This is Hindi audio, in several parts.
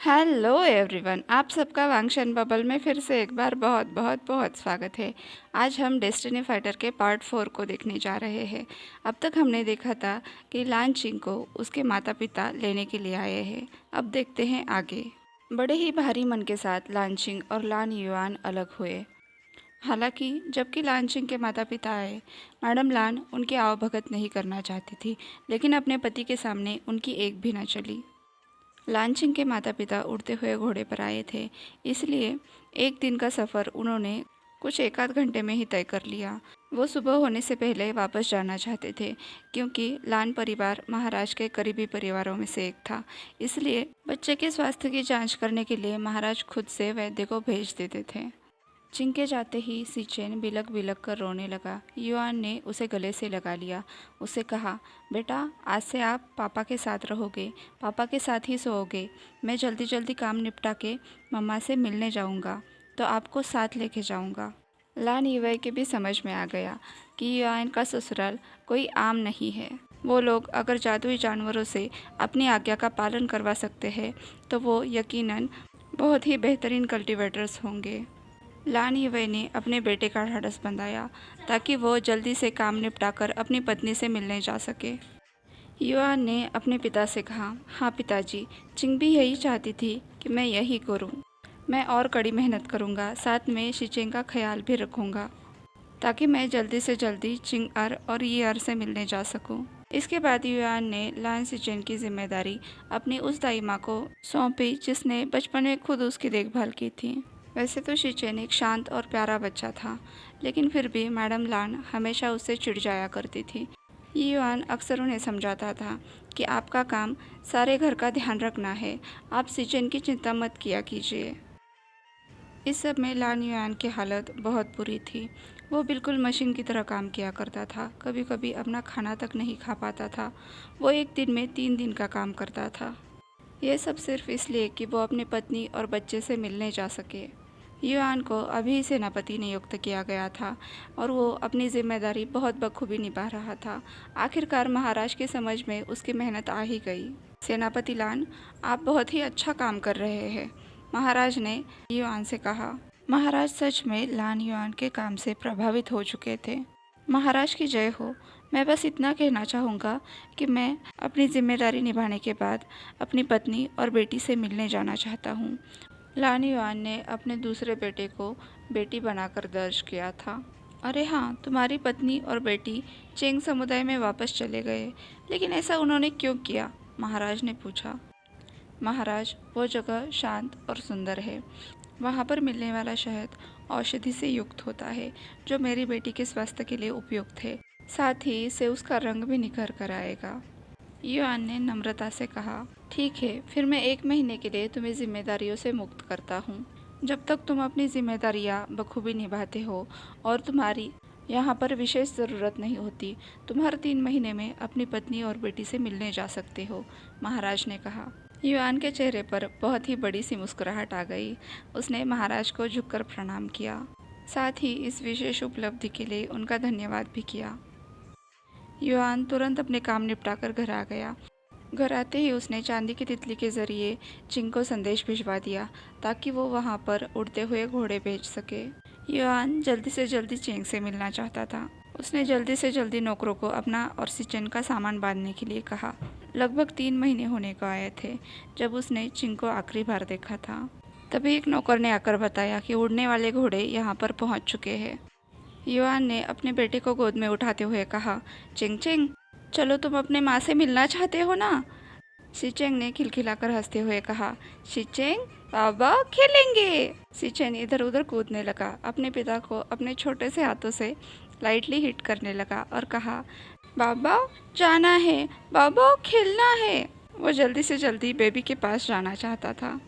हेलो एवरीवन, आप सबका वांगशन बबल में फिर से एक बार बहुत बहुत बहुत स्वागत है। आज हम डेस्टिनी फाइटर के पार्ट 4 को देखने जा रहे हैं। अब तक हमने देखा था कि लान चिंग को उसके माता पिता लेने के लिए आए हैं। अब देखते हैं आगे। बड़े ही भारी मन के साथ लान चिंग और लान युआन अलग हुए। हालांकि जबकि लान चिंग के माता पिता आए, मैडम लान उनकी आवभगत नहीं करना चाहती थी, लेकिन अपने पति के सामने उनकी एक भी न चली। लानचिंग के माता पिता उड़ते हुए घोड़े पर आए थे, इसलिए एक दिन का सफ़र उन्होंने कुछ एक आध घंटे में ही तय कर लिया। वो सुबह होने से पहले वापस जाना चाहते थे, क्योंकि लान परिवार महाराज के करीबी परिवारों में से एक था। इसलिए बच्चे के स्वास्थ्य की जांच करने के लिए महाराज खुद से वैद्य को भेज देते थे। चिंग के जाते ही सिचेन बिलक बिलक कर रोने लगा। युआन ने उसे गले से लगा लिया। उसे कहा, बेटा आज से आप पापा के साथ रहोगे, पापा के साथ ही सोओगे। मैं जल्दी जल्दी काम निपटा के मम्मा से मिलने जाऊंगा, तो आपको साथ लेके जाऊंगा। लान युवई के भी समझ में आ गया कि युआन का ससुराल कोई आम नहीं है। वो लोग अगर जादुई जानवरों से अपनी आज्ञा का पालन करवा सकते हैं, तो वो यकीनन बहुत ही बेहतरीन कल्टीवेटर्स होंगे। लान युवई ने अपने बेटे का ढाढ़स बंधाया ताकि वो जल्दी से काम निपटाकर अपनी पत्नी से मिलने जा सके। युआन ने अपने पिता से कहा, हाँ पिताजी, चिंग भी यही चाहती थी कि मैं यही करूं। मैं और कड़ी मेहनत करूंगा, साथ में शिचेंग का ख्याल भी रखूंगा, ताकि मैं जल्दी से जल्दी चिंग अर और ये अर से मिलने जा सकूं। इसके बाद युआन ने लान सिचेन की जिम्मेदारी अपनी उस दाई माँ को सौंपी जिसने बचपन में खुद उसकी देखभाल की थी। वैसे तो शिचेन एक शांत और प्यारा बच्चा था, लेकिन फिर भी मैडम लान हमेशा उससे चिढ़ जाया करती थी। युआन अक्सर उन्हें समझाता था कि आपका काम सारे घर का ध्यान रखना है, आप सिचेन की चिंता मत किया कीजिए। इस सब में लान युआन की हालत बहुत बुरी थी। वो बिल्कुल मशीन की तरह काम किया करता था, कभी कभी अपना खाना तक नहीं खा पाता था। वो एक दिन में 3 दिन का काम करता था। यह सब सिर्फ इसलिए कि वो अपनी पत्नी और बच्चे से मिलने जा सके। युआन को अभी सेनापति नियुक्त किया गया था और वो अपनी जिम्मेदारी बहुत बखूबी निभा रहा था। आखिरकार महाराज की समझ में उसकी मेहनत आ ही गई। सेनापति लान, आप बहुत ही अच्छा काम कर रहे हैं, महाराज ने युआन से कहा। महाराज सच में लान युआन के काम से प्रभावित हो चुके थे। महाराज की जय हो। मैं बस इतना कहना चाहूँगा कि मैं अपनी जिम्मेदारी निभाने के बाद अपनी पत्नी और बेटी से मिलने जाना चाहता हूँ। लान युआन ने अपने दूसरे बेटे को बेटी बनाकर दर्ज किया था। अरे हाँ, तुम्हारी पत्नी और बेटी चेंग समुदाय में वापस चले गए, लेकिन ऐसा उन्होंने क्यों किया? महाराज ने पूछा। महाराज, वो जगह शांत और सुंदर है। वहाँ पर मिलने वाला शहद औषधि से युक्त होता है, जो मेरी बेटी के स्वास्थ्य के लिए उपयुक्त है। साथ ही इससे उसका रंग भी निखर कर आएगा। युआन ने नम्रता से कहा, ठीक है, फिर मैं 1 महीने के लिए तुम्हें जिम्मेदारियों से मुक्त करता हूँ। जब तक तुम अपनी जिम्मेदारियाँ बखूबी निभाते हो और तुम्हारी यहाँ पर विशेष ज़रूरत नहीं होती, तुम हर 3 महीने में अपनी पत्नी और बेटी से मिलने जा सकते हो, महाराज ने कहा। युआन के चेहरे पर बहुत ही बड़ी सी मुस्कुराहट आ गई। उसने महाराज को झुककर प्रणाम किया, साथ ही इस विशेष उपलब्धि के लिए उनका धन्यवाद भी किया। युआन तुरंत अपने काम निपटाकर घर आ गया। घर आते ही उसने चांदी की तितली के जरिए चिंग को संदेश भिजवा दिया ताकि वो वहाँ पर उड़ते हुए घोड़े भेज सके। युआन जल्दी से जल्दी चिंग से मिलना चाहता था। उसने जल्दी से जल्दी नौकरों को अपना और सिचेन का सामान बांधने के लिए कहा। लगभग 3 महीने होने को आए थे जब उसने चिंग को आखिरी बार देखा था। तभी एक नौकर ने आकर बताया कि उड़ने वाले घोड़े यहाँ पर पहुँच चुके हैं। युआन ने अपने बेटे को गोद में उठाते हुए कहा, चिंग चिंग, चलो, तुम अपने माँ से मिलना चाहते हो ना? सिचेंग ने खिलखिलाकर हंसते हुए कहा, शिचेंग, बाबा खेलेंगे। सिचेंग इधर उधर कूदने लगा, अपने पिता को अपने छोटे से हाथों से लाइटली हिट करने लगा और कहा, बाबा जाना है, बाबा खेलना है। वो जल्दी से जल्दी बेबी के पास जाना चाहता था।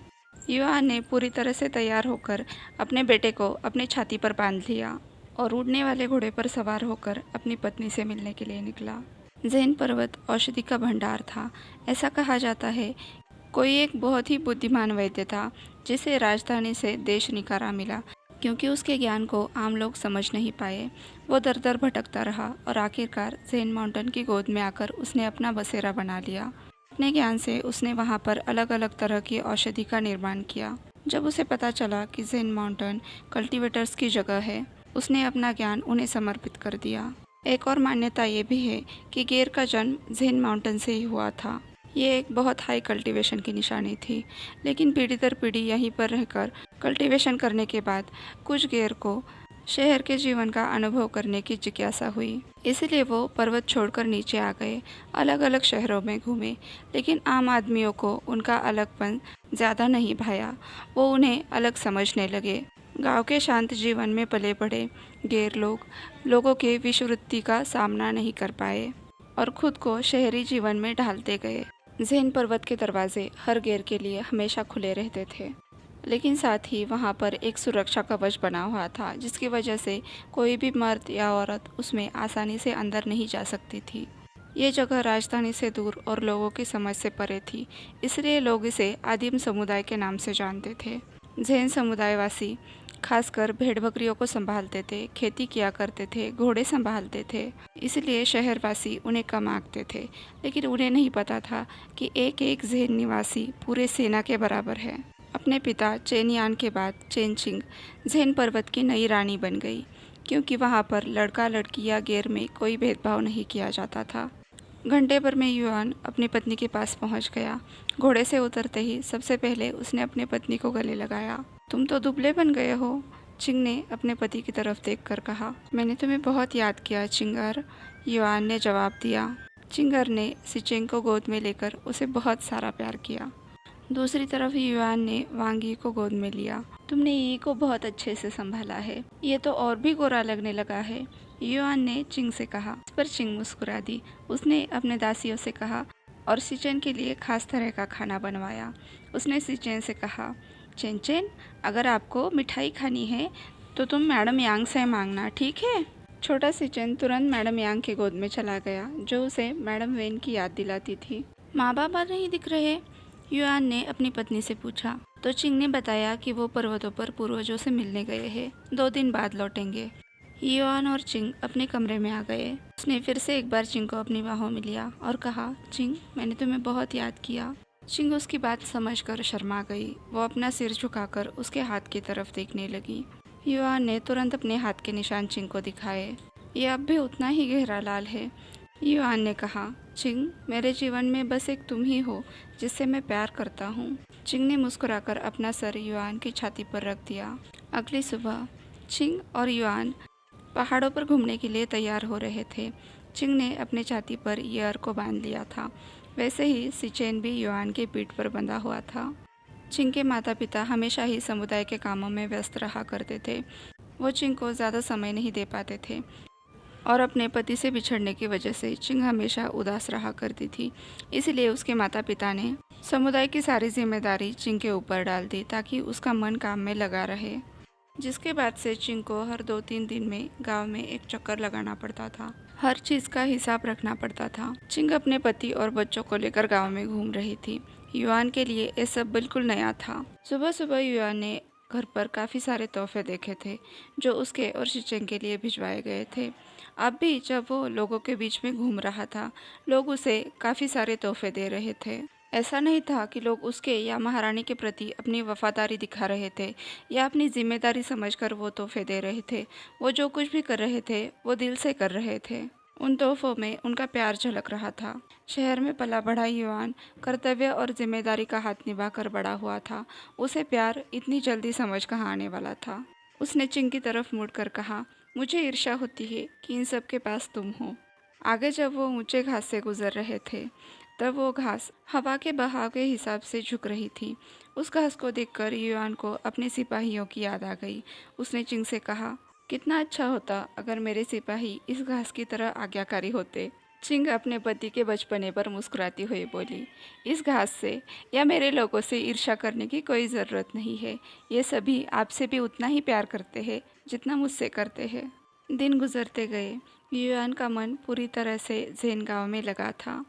युआन ने पूरी तरह से तैयार होकर अपने बेटे को अपनी छाती पर बांध लिया और उड़ने वाले घोड़े पर सवार होकर अपनी पत्नी से मिलने के लिए निकला। जैन पर्वत औषधि का भंडार था। ऐसा कहा जाता है कोई एक बहुत ही बुद्धिमान वैद्य था जिसे राजधानी से देश निकारा मिला, क्योंकि उसके ज्ञान को आम लोग समझ नहीं पाए। वो दर दर भटकता रहा और आखिरकार जैन माउंटेन की गोद में आकर उसने अपना बसेरा बना लिया। अपने ज्ञान से उसने वहाँ पर अलग अलग तरह की औषधि का निर्माण किया। जब उसे पता चला कि ज़ेन माउंटेन कल्टीवेटर्स की जगह है, उसने अपना ज्ञान उन्हें समर्पित कर दिया। एक और मान्यता ये भी है कि गेर का जन्म ज़ेन माउंटेन से ही हुआ था। ये एक बहुत हाई कल्टीवेशन की निशानी थी, लेकिन पीढ़ी दर पीढ़ी यहीं पर रहकर कल्टीवेशन करने के बाद कुछ गेर को शहर के जीवन का अनुभव करने की जिज्ञासा हुई। इसलिए वो पर्वत छोड़कर नीचे आ गए, अलग अलग शहरों में घूमे, लेकिन आम आदमियों को उनका अलगपन ज़्यादा नहीं भाया। वो उन्हें अलग समझने लगे। गांव के शांत जीवन में पले बढ़े गैर लोगों के विषवृत्ति का सामना नहीं कर पाए और खुद को शहरी जीवन में ढालते गए। ज़ेन पर्वत के दरवाजे हर गैर के लिए हमेशा खुले रहते थे, लेकिन साथ ही वहाँ पर एक सुरक्षा कवच बना हुआ था, जिसकी वजह से कोई भी मर्द या औरत उसमें आसानी से अंदर नहीं जा सकती थी। ये जगह राजधानी से दूर और लोगों की समझ से परे थी, इसलिए लोग इसे आदिम समुदाय के नाम से जानते थे। जैन समुदायवासी खासकर भेड़ बकरियों को संभालते थे, खेती किया करते थे, घोड़े संभालते थे, इसलिए शहरवासी उन्हें कम आंकते थे। लेकिन उन्हें नहीं पता था कि एक एक जैन निवासी पूरे सेना के बराबर है। अपने पिता चेन यान के बाद चेन चिंग ज़ेन पर्वत की नई रानी बन गई, क्योंकि वहाँ पर लड़का लड़की या गैर में कोई भेदभाव नहीं किया जाता था। घंटे भर में युआन अपनी पत्नी के पास पहुँच गया। घोड़े से उतरते ही सबसे पहले उसने अपने पत्नी को गले लगाया। तुम तो दुबले बन गए हो, चिंग ने अपने पति की तरफ देखकर कहा। मैंने तुम्हें बहुत याद किया चिंगर, युआन ने जवाब दिया। चिंगर ने सिचेंग को गोद में लेकर उसे बहुत सारा प्यार किया। दूसरी तरफ युआन ने वांग यी को गोद में लिया। तुमने यी को बहुत अच्छे से संभाला है, ये तो और भी गोरा लगने लगा है, युआन ने चिंग से कहा। इस पर चिंग मुस्कुरा दी। उसने अपने दासियों से कहा और सिचेन के लिए खास तरह का खाना बनवाया। उसने सिचेन से कहा, चेन चेन, अगर आपको मिठाई खानी है तो तुम मैडम यांग से मांगना, ठीक है? छोटा सिचेन तुरंत मैडम यांग के गोद में चला गया, जो उसे मैडम वेन की याद दिलाती थी। माँ बाप नहीं दिख रहे? युआन ने अपनी पत्नी से पूछा, तो चिंग ने बताया कि वो पर्वतों पर पूर्वजों से मिलने गए हैं, 2 दिन बाद लौटेंगे। युआन और चिंग अपने कमरे में आ गए। उसने फिर से एक बार चिंग को अपनी बाहों में लिया और कहा, चिंग, मैंने तुम्हें बहुत याद किया। चिंग उसकी बात समझकर शर्मा गई। वो अपना सिर झुकाकर उसके हाथ की तरफ देखने लगी। युआन ने तुरंत अपने हाथ के निशान चिंग को दिखाए। ये अब भी उतना ही गहरा लाल है। युआन ने कहा, चिंग, मेरे जीवन में बस एक तुम ही हो जिससे मैं प्यार करता हूँ। चिंग ने मुस्कुराकर अपना सर युआन की छाती पर रख दिया। अगली सुबह चिंग और युआन पहाड़ों पर घूमने के लिए तैयार हो रहे थे। चिंग ने अपने छाती पर ईयर को बांध लिया था, वैसे ही सिचेन भी युआन के पीठ पर बंधा हुआ था। चिंग के माता पिता हमेशा ही समुदाय के कामों में व्यस्त रहा करते थे। वो चिंग को ज़्यादा समय नहीं दे पाते थे और अपने पति से बिछड़ने की वजह से चिंग हमेशा उदास रहा करती थी। इसलिए उसके माता पिता ने समुदाय की सारी जिम्मेदारी चिंग के ऊपर डाल दी, ताकि उसका मन काम में लगा रहे। जिसके बाद से चिंग को हर 2-3 दिन में गांव में एक चक्कर लगाना पड़ता था। हर चीज़ का हिसाब रखना पड़ता था। चिंग अपने पति और बच्चों को लेकर गांव में घूम रही थी। युआन के लिए ये सब बिल्कुल नया था। सुबह सुबह युआन ने घर पर काफ़ी सारे तोहफे देखे थे, जो उसके और शिचेंग के लिए भिजवाए गए थे। अब भी जब वो लोगों के बीच में घूम रहा था, लोग उसे काफ़ी सारे तोहफे दे रहे थे। ऐसा नहीं था कि लोग उसके या महारानी के प्रति अपनी वफादारी दिखा रहे थे या अपनी जिम्मेदारी समझकर वो तोहफे दे रहे थे। वो जो कुछ भी कर रहे थे वो दिल से कर रहे थे। उन तोहफों में उनका प्यार झलक रहा था। शहर में पला बढ़ा युआन कर्तव्य और जिम्मेदारी का हाथ निभाकर बड़ा हुआ था। उसे प्यार इतनी जल्दी समझ कहाँ आने वाला था। उसने चिंग की तरफ मुड़कर कहा, मुझे ईर्ष्या होती है कि इन सब के पास तुम हो। आगे जब वो ऊंचे घास से गुजर रहे थे, तब वो घास हवा के बहाव के हिसाब से झुक रही थी। उस घास को देखकर युआन को अपने सिपाहियों की याद आ गई। उसने चिंग से कहा, कितना अच्छा होता अगर मेरे सिपाही इस घास की तरह आज्ञाकारी होते। चिंग अपने पति के बचपने पर मुस्कुराती हुई बोली, इस घास से या मेरे लोगों से ईर्ष्या करने की कोई ज़रूरत नहीं है। ये सभी आपसे भी उतना ही प्यार करते हैं जितना मुझसे करते हैं। दिन गुजरते गए। युआन का मन पूरी तरह से ज़ेन गाँव में लगा था।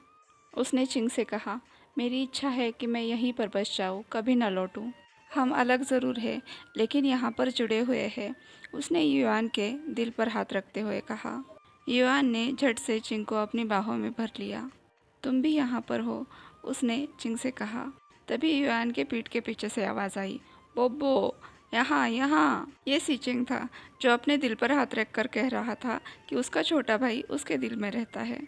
उसने चिंग से कहा, मेरी इच्छा है कि मैं यहीं पर बस जाऊँ, कभी न लौटूँ। हम अलग ज़रूर हैं, लेकिन यहाँ पर जुड़े हुए हैं। उसने युआन के दिल पर हाथ रखते हुए कहा। युआन ने झट से चिंग को अपनी बाहों में भर लिया। तुम भी यहाँ पर हो, उसने चिंग से कहा। तभी युआन के पीठ के पीछे से आवाज़ आई, बोबो, यहाँ यहाँ। ये सीचिंग था जो अपने दिल पर हाथ रखकर कह रहा था कि उसका छोटा भाई उसके दिल में रहता है।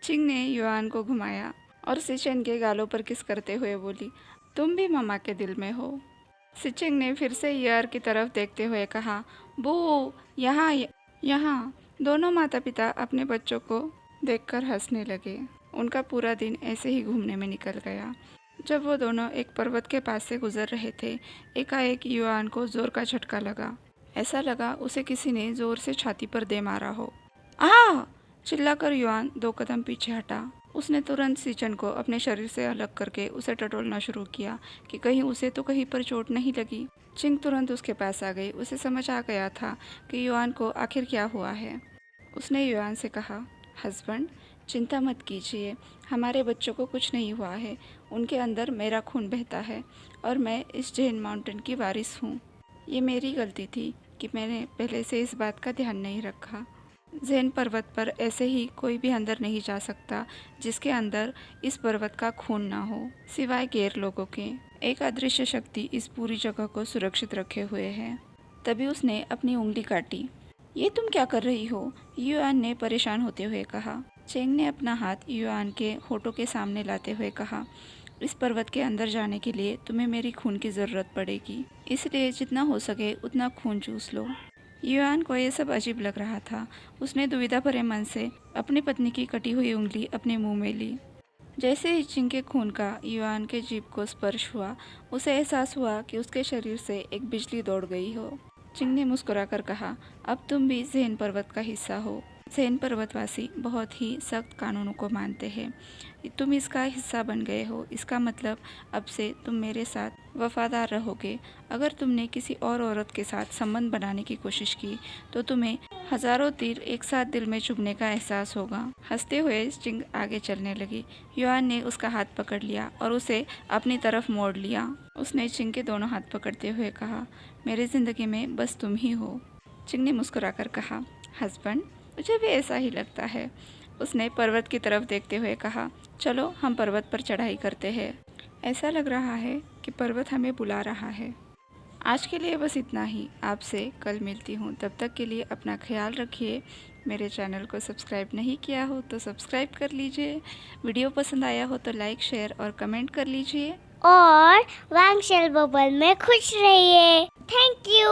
चिंग ने युआन को घुमाया और सिचेन के गालों पर किस करते हुए बोली, तुम भी मम्मा के दिल में हो। सिचिंग ने फिर से यार की तरफ देखते हुए कहा, बू, यहाँ यहाँ। दोनों माता पिता अपने बच्चों को देखकर हंसने लगे। उनका पूरा दिन ऐसे ही घूमने में निकल गया। जब वो दोनों एक पर्वत के पास से गुजर रहे थे, एकाएक युआन को जोर का झटका लगा। ऐसा लगा उसे किसी ने जोर से छाती पर दे मारा हो। आ! चिल्लाकर युआन 2 कदम पीछे हटा। उसने तुरंत सिचन को अपने शरीर से अलग करके उसे टटोलना शुरू किया कि कहीं उसे तो कहीं पर चोट नहीं लगी। चिंग तुरंत उसके पास आ गई। उसे समझ आ गया था कि युआन को आखिर क्या हुआ है। उसने युआन से कहा, हस्बैंड, चिंता मत कीजिए, हमारे बच्चों को कुछ नहीं हुआ है। उनके अंदर मेरा खून बहता है और मैं इस जैन माउंटेन की वारिस हूँ। ये मेरी गलती थी कि मैंने पहले से इस बात का ध्यान नहीं रखा। जैन पर्वत पर ऐसे ही कोई भी अंदर नहीं जा सकता जिसके अंदर इस पर्वत का खून ना हो, सिवाय गैर लोगों के। एक अदृश्य शक्ति इस पूरी जगह को सुरक्षित रखे हुए है। तभी उसने अपनी उंगली काटी। ये तुम क्या कर रही हो? युआन ने परेशान होते हुए कहा। चेंग ने अपना हाथ युआन के होठों के सामने लाते हुए कहा, इस पर्वत के अंदर जाने के लिए तुम्हें मेरी खून की ज़रूरत पड़ेगी, इसलिए जितना हो सके उतना खून चूस लो। युआन को यह सब अजीब लग रहा था। उसने दुविधा भरे मन से अपनी पत्नी की कटी हुई उंगली अपने मुंह में ली। जैसे ही चिंग के खून का युआन के जीभ को स्पर्श हुआ, उसे एहसास हुआ कि उसके शरीर से एक बिजली दौड़ गई हो। चिंग ने मुस्कुराकर कहा, अब तुम भी ज़ैन पर्वत का हिस्सा हो। ज़ैन पर्वतवासी बहुत ही सख्त कानूनों को मानते हैं। तुम इसका हिस्सा बन गए हो, इसका मतलब अब से तुम मेरे साथ वफादार रहोगे। अगर तुमने किसी और औरत के साथ संबंध बनाने की कोशिश की तो तुम्हें हजारों तीर एक साथ दिल में चुभने का एहसास होगा। हंसते हुए चिंग आगे चलने लगी। युआन ने उसका हाथ पकड़ लिया और उसे अपनी तरफ मोड़ लिया। उसने चिंग के दोनों हाथ पकड़ते हुए कहा, मेरी जिंदगी में बस तुम ही हो। चिंग ने मुस्कुराकर कहा, हस्बैंड, मुझे भी ऐसा ही लगता है। उसने पर्वत की तरफ देखते हुए कहा, चलो हम पर्वत पर चढ़ाई करते हैं। ऐसा लग रहा है कि पर्वत हमें बुला रहा है। आज के लिए बस इतना ही। आपसे कल मिलती हूँ। तब तक के लिए अपना ख्याल रखिए। मेरे चैनल को सब्सक्राइब नहीं किया हो तो सब्सक्राइब कर लीजिए। वीडियो पसंद आया हो तो लाइक, शेयर और कमेंट कर लीजिए। और वांगशेल बबल में खुश रहिए। Thank you.